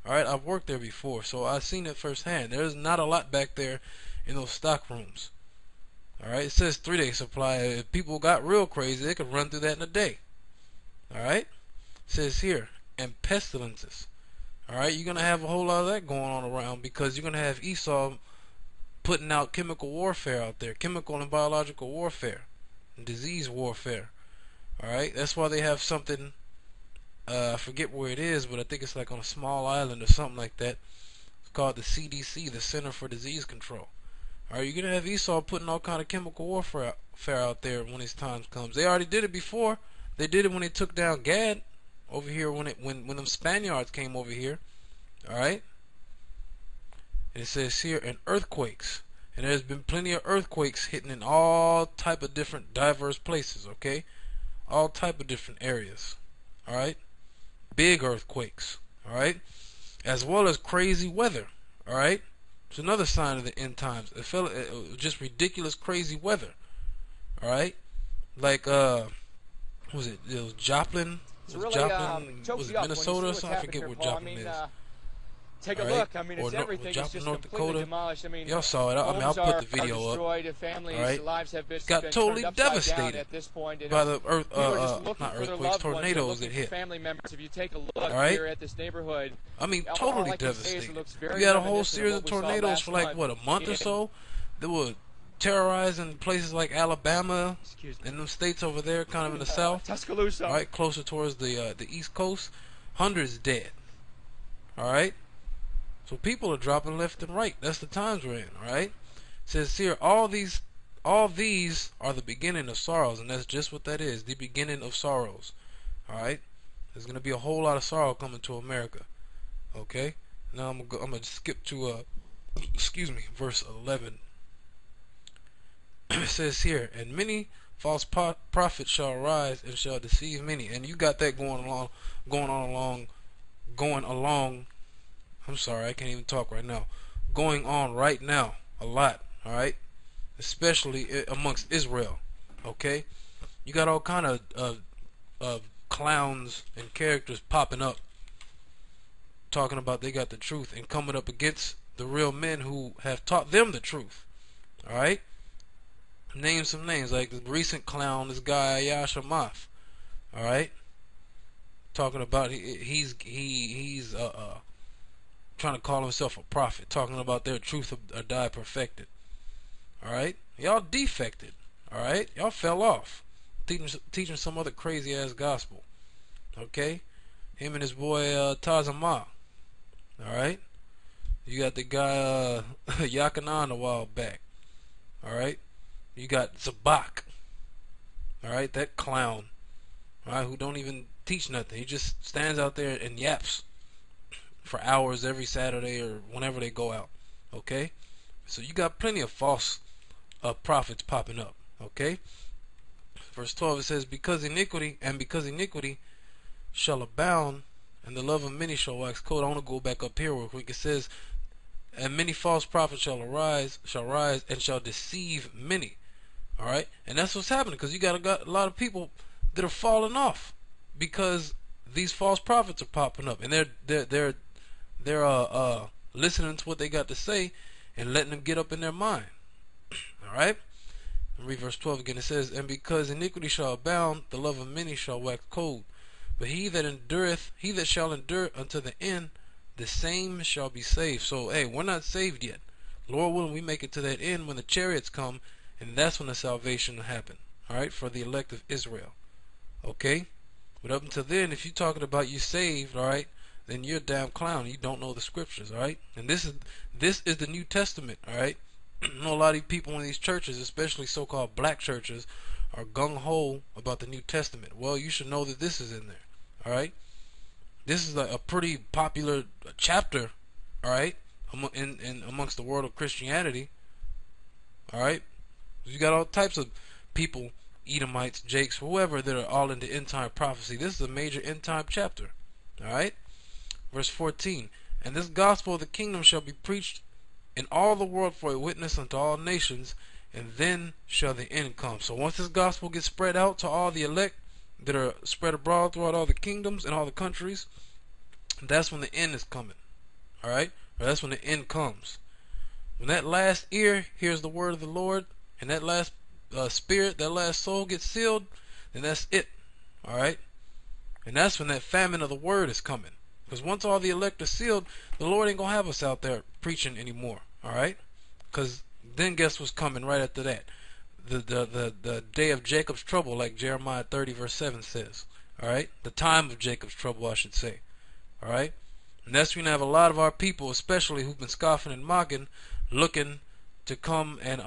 Alright, I've worked there before, so I've seen it firsthand. There's not a lot back there in those stock rooms. Alright, it says 3-day supply. If people got real crazy, they could run through that in a day. Alright, it says here, and pestilences. Alright, you're going to have a whole lot of that going on around, because you're going to have Esau putting out chemical warfare out there, chemical and biological warfare, and disease warfare. Alright, that's why they have something, I forget where it is, but I think it's like on a small island or something like that. It's called the CDC, the Center for Disease Control. Alright, you're going to have Esau putting all kind of chemical warfare out there when his time comes. They already did it before. They did it when they took down Gad over here, when them Spaniards came over here. Alright, and it says here, and earthquakes. And there's been plenty of earthquakes hitting in all type of different diverse places, okay? All type of different areas. Alright? Big earthquakes. Alright? As well as crazy weather. Alright? It's another sign of the end times. It was just ridiculous crazy weather. Alright? Like was it was Joplin? Was it Minnesota or something? I forget where Joplin is. Take a look. I mean, it's everything. It's just North completely Dakota. demolished. I mean, y'all saw it. I mean, I'll put the video up. Families' lives have been got totally devastated at this point. by the not earthquakes, tornadoes that hit. Family members, if you take a look here at this neighborhood, I mean, totally devastated. We had a whole series of tornadoes for like what, a month or so. They were terrorizing places like Alabama and them states over there, kind of in the south. Tuscaloosa. All right, closer towards the East Coast. Hundreds dead. All right. So people are dropping left and right. That's the times we're in, alright? It says here, all these are the beginning of sorrows, and that's just what that is, the beginning of sorrows. Alright? There's going to be a whole lot of sorrow coming to America. Okay? Now I'm going to skip to verse 11. It says here, and many false prophets shall arise and shall deceive many. And you got that going along. I'm sorry, I can't even talk right now. Going on right now, a lot, alright? Especially amongst Israel, okay? You got all kind of clowns and characters popping up, talking about they got the truth and coming up against the real men who have taught them the truth, alright? Name some names, like the recent clown, this guy Yasha Math, alright? Talking about he's trying to call himself a prophet, talking about their truth or die perfected. Alright? Y'all defected. Alright? Y'all fell off. Teaching some other crazy ass gospel. Okay? Him and his boy Tazama. Alright? You got the guy Yakanan a while back. Alright? You got Zabak. Alright? That clown. Alright? Who don't even teach nothing. He just stands out there and yaps for hours every Saturday or whenever they go out. Okay? So you got plenty of false prophets popping up. Okay? Verse 12, it says, because iniquity shall abound, and the love of many shall wax cold. I want to go back up here real quick. It says, and many false prophets shall rise, and shall deceive many. Alright? And that's what's happening, because you got a lot of people that are falling off because these false prophets are popping up, and they're listening to what they got to say and letting them get up in their mind. Alright? Read verse 12 again. It says, and because iniquity shall abound, the love of many shall wax cold. But he that shall endure unto the end, the same shall be saved. So, hey, we're not saved yet. Lord willing, we make it to that end when the chariots come, and that's when the salvation will happen. Alright? For the elect of Israel. Okay? But up until then, if you're talking about you saved, alright, then you're a damn clown. You don't know the scriptures, alright? And this is the New Testament, alright? I know a lot of these people in these churches, especially so-called black churches, are gung-ho about the New Testament. Well, you should know that this is in there, alright? This is a pretty popular chapter, alright, amongst the world of Christianity, alright? You got all types of people, Edomites, Jakes, whoever, that are all into end-time prophecy. This is a major end-time chapter, alright? Verse 14, and this gospel of the kingdom shall be preached in all the world for a witness unto all nations, and then shall the end come. So once this gospel gets spread out to all the elect that are spread abroad throughout all the kingdoms and all the countries, that's when the end is coming. Alright? Or that's when the end comes. When that last ear hears the word of the Lord, and that last spirit, that last soul gets sealed, then that's it. Alright? And that's when that famine of the word is coming. Because once all the elect are sealed, the Lord ain't going to have us out there preaching anymore. Alright? Because then guess what's coming right after that? The day of Jacob's trouble, like Jeremiah 30 verse 7 says. Alright? The time of Jacob's trouble, I should say. Alright? And that's when you have a lot of our people, especially who've been scoffing and mocking, looking to come and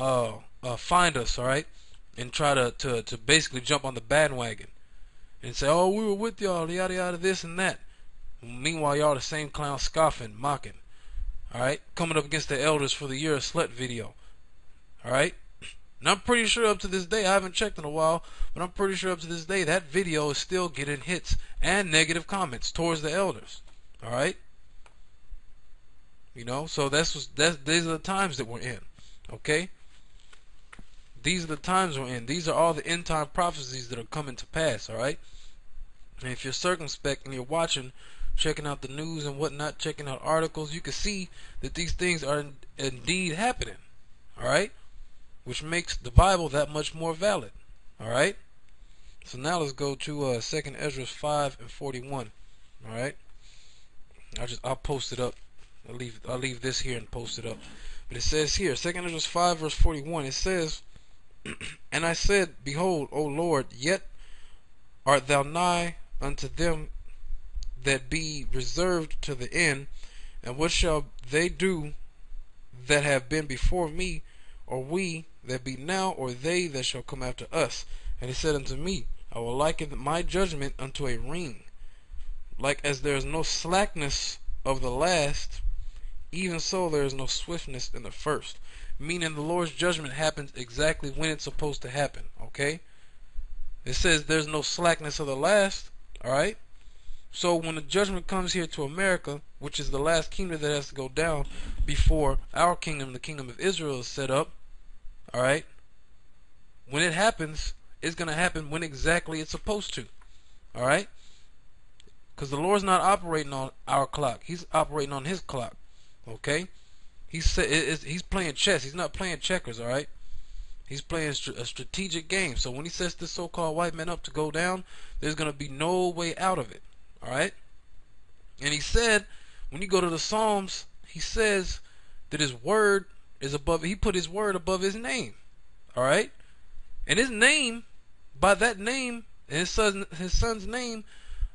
find us, alright? And try to basically jump on the bandwagon. And say, oh, we were with y'all, yada yada, this and that. Meanwhile, y'all the same clown scoffing, mocking. Alright? Coming up against the elders for the Year of Slut video. Alright? And I'm pretty sure up to this day, I haven't checked in a while, but I'm pretty sure up to this day, that video is still getting hits and negative comments towards the elders. Alright? You know, so these are the times that we're in. Okay? These are the times we're in. These are all the end time prophecies that are coming to pass, alright? And if you're circumspect and you're watching, checking out the news and whatnot, checking out articles, you can see that these things are indeed happening. Alright? Which makes the Bible that much more valid. Alright? So now let's go to 2nd Ezra 5 and 41. Alright? I'll post it up. I'll leave this here and post it up. But it says here, 2nd Ezra 5 verse 41, it says, And I said, Behold, O Lord, yet art thou nigh unto them that be reserved to the end, and what shall they do that have been before me, or we that be now, or they that shall come after us? And he said unto me, I will liken my judgment unto a ring, like as there is no slackness of the last, even so there is no swiftness in the first. Meaning the Lord's judgment happens exactly when it's supposed to happen. Okay? It says there's no slackness of the last. Alright? So when the judgment comes here to America, which is the last kingdom that has to go down before our kingdom, the kingdom of Israel, is set up. Alright? When it happens, it's going to happen when exactly it's supposed to. Alright? Because the Lord's not operating on our clock. He's operating on His clock. Okay? He's playing chess. He's not playing checkers, alright? He's playing a strategic game. So when He sets this so-called white man up to go down, there's going to be no way out of it. Alright? And He said, when you go to the Psalms, He says that His word is above, He put His word above His name. Alright? And His name, by that name, and His son's name,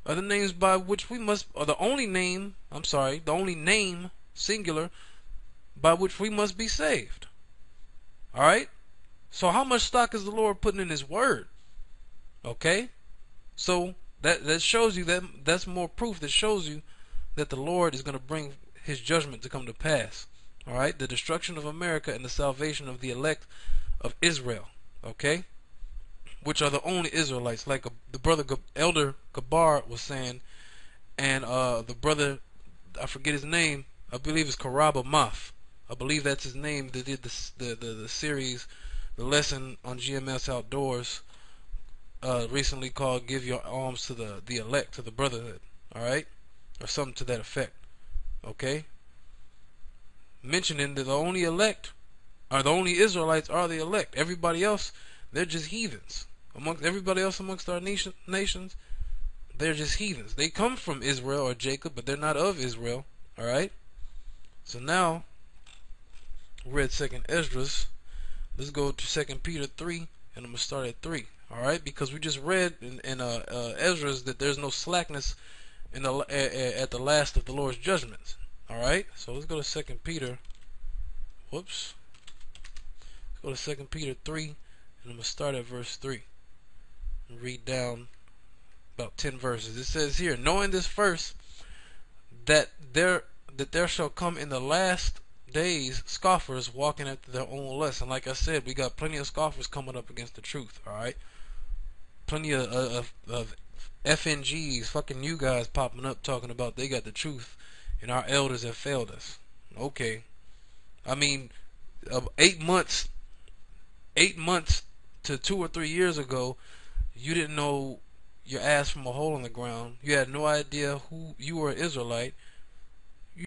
are the names by which we must, or the only name, the only name, singular, by which we must be saved. Alright? So how much stock is the Lord putting in His word? Okay? So that shows you that's more proof that shows you that the Lord is going to bring His judgment to come to pass. Alright? The destruction of America and the salvation of the elect of Israel. Okay? Which are the only Israelites, like the brother Elder Gabar was saying, and the brother, I forget his name, I believe it's Karaba Maf. I believe that's his name, that did the series, the lesson on GMS Outdoors, recently called Give Your Alms to the Elect, to the Brotherhood. Alright? Or something to that effect. Okay? Mentioning that the only elect, or the only Israelites are the elect. Everybody else, they're just heathens. Amongst everybody else amongst our nations, they're just heathens. They come from Israel or Jacob, but they're not of Israel. Alright? So now, we're at 2nd Esdras. Let's go to 2nd Peter 3, and I'm going to start at 3. Alright? Because we just read in Esdras that there's no slackness in at the last of the Lord's judgments. Alright? So let's go to 2nd Peter. Whoops. Let's go to 2nd Peter 3, and I'm going to start at verse 3. And read down about 10 verses. It says here, knowing this first, that there shall come in the last days scoffers walking after their own lusts. And like I said, we got plenty of scoffers coming up against the truth. Alright? Plenty of FNGs, fucking you guys popping up talking about they got the truth and our elders have failed us. Okay. I mean, 8 months to 2 or 3 years ago, you didn't know your ass from a hole in the ground. You had no idea who you were, an Israelite.